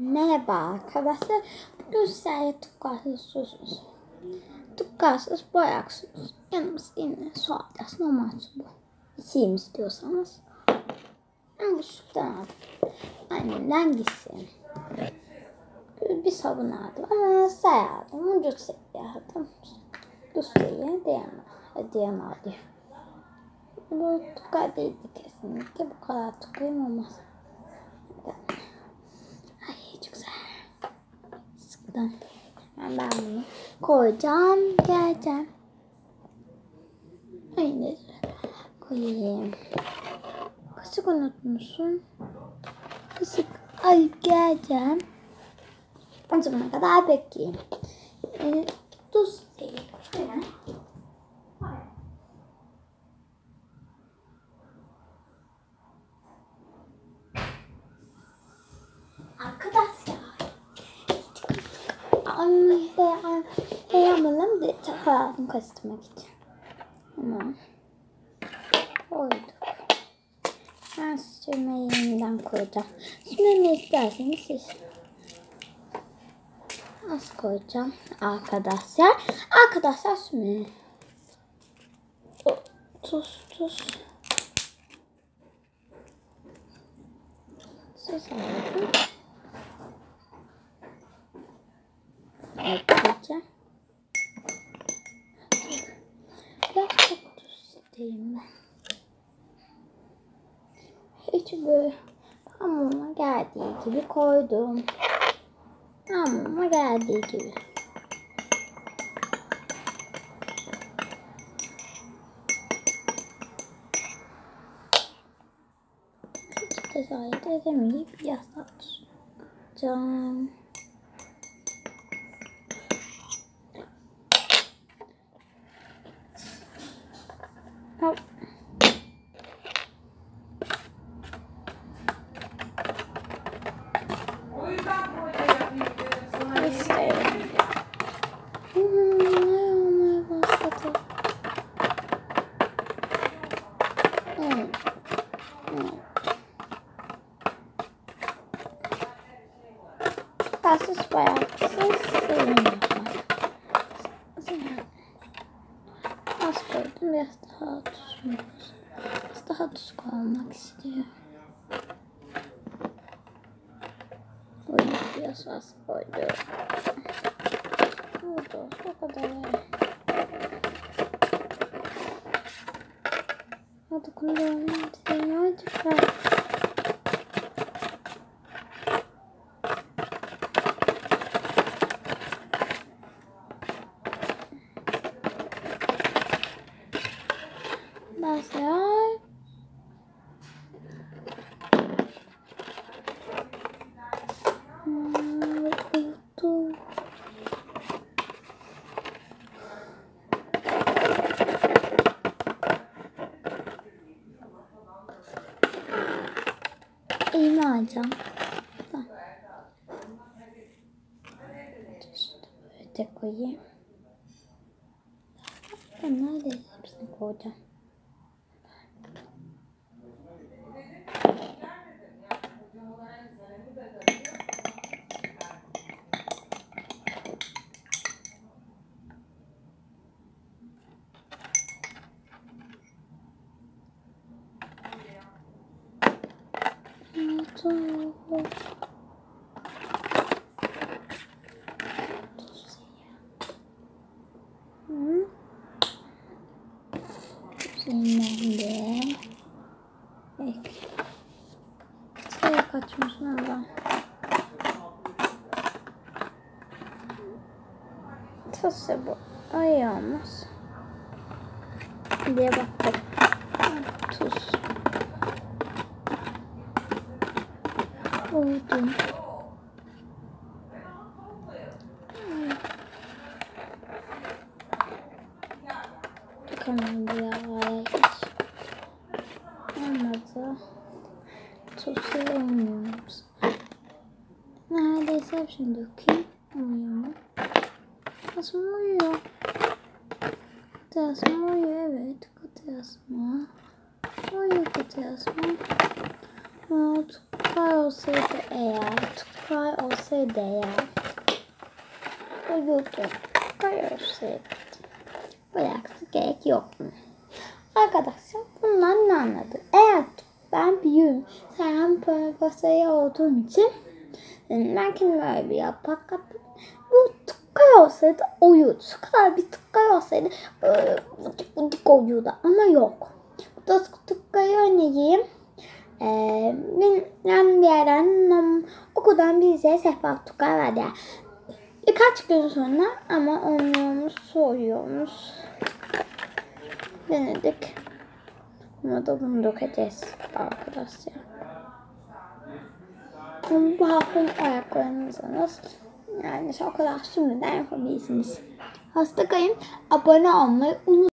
Merhaba arkadaşlar. Bugün sizlerle tukarsız boyaksız yanımız yine su alacağız. Normal su bu. İçeyim istiyorsanız. Ben bu sudan aldım. Annemden gitsin. Bir sabun aldım ama say aldım. Ucuz seviye aldım. Dusse'ye diyemem. Bu tukar değildi kesinlikle. Bu kadar tukayım olmaz. Ay çok güzel. Sıkıdan. Ben bunu koyacağım. Geleceğim. Aynı koyayım. Kaşık unutmuşsun. Kaşık. Ay geleceğim. O zamana kadar bekleyeyim. Tuz değil. Hemen. Arkadaşlar. Heyecanlandım da çakaldım karıştırmak için. Tamam. Koyduk. Ben sürmeyi yeniden koyacağım. Sürmeyi isterseniz siz. Az koyacağım arkadaşlar. Arkadaşlar sürmeyi. Tuz. Tuz aldım. Ekleyeceğim. Biraz çok tuz isteyeyim ben. Hiç böyle hamuruma geldiği gibi koydum. Hamuruma geldiği gibi. Hiç tezahürat edemeyip yaslatacağım. Hop. Tatsız bayatsız sevmiyorum. Az koydum, biraz daha tuzlu. Biraz daha tuz koymak istiyorum. Biraz az koydum. O kadar. Hadi kullanalım. Hadi. Başlar. İğne alacağım. Böyle de koyayım. Ben neredeyse hepsini koyacağım. Şimdi şuraya kaçmışsın oradan. Tası bu. Ayağımız. Diye baktık. Tuz. Koydum. Bakalım bu yağaya geç. Olmadı. Tuz sevmiyoruz. Neredeyse hepsini dökeyim. Uyuyor mu? Kıtasım uyuyor. Kıtasım uyuyor, evet. Kıtasım uyuyor, kıtasım. Tukay olsaydı eğer. Tukay olsaydı eğer. Uyudu. Tukay olsaydı. Bıraktı gerek yok mu? Arkadaşlar bundan ne anladık? Eğer ben büyüğüm. Sen profesörü olduğum için ben kendime öyle bir yapak yaptım. Bu Tukay olsaydı uyudu. Şu kadar bir Tukay olsaydı vıcık vıcık uyuyordu ama yok. Bu da Tukay'ı öneririm. Ben bir yerden okuldan bize sehpa Tukay verdi. Yani. Birkaç gün sonra ama olmuyormuş, soğuyormuş. Denedik. Ama da bunu dökeceğiz arkadaşlar. Bu haftanın ayaklarınızınız. Yani o kadar şimdiden yapabilirsiniz. Hasta kayın abone olmayı unutmayın.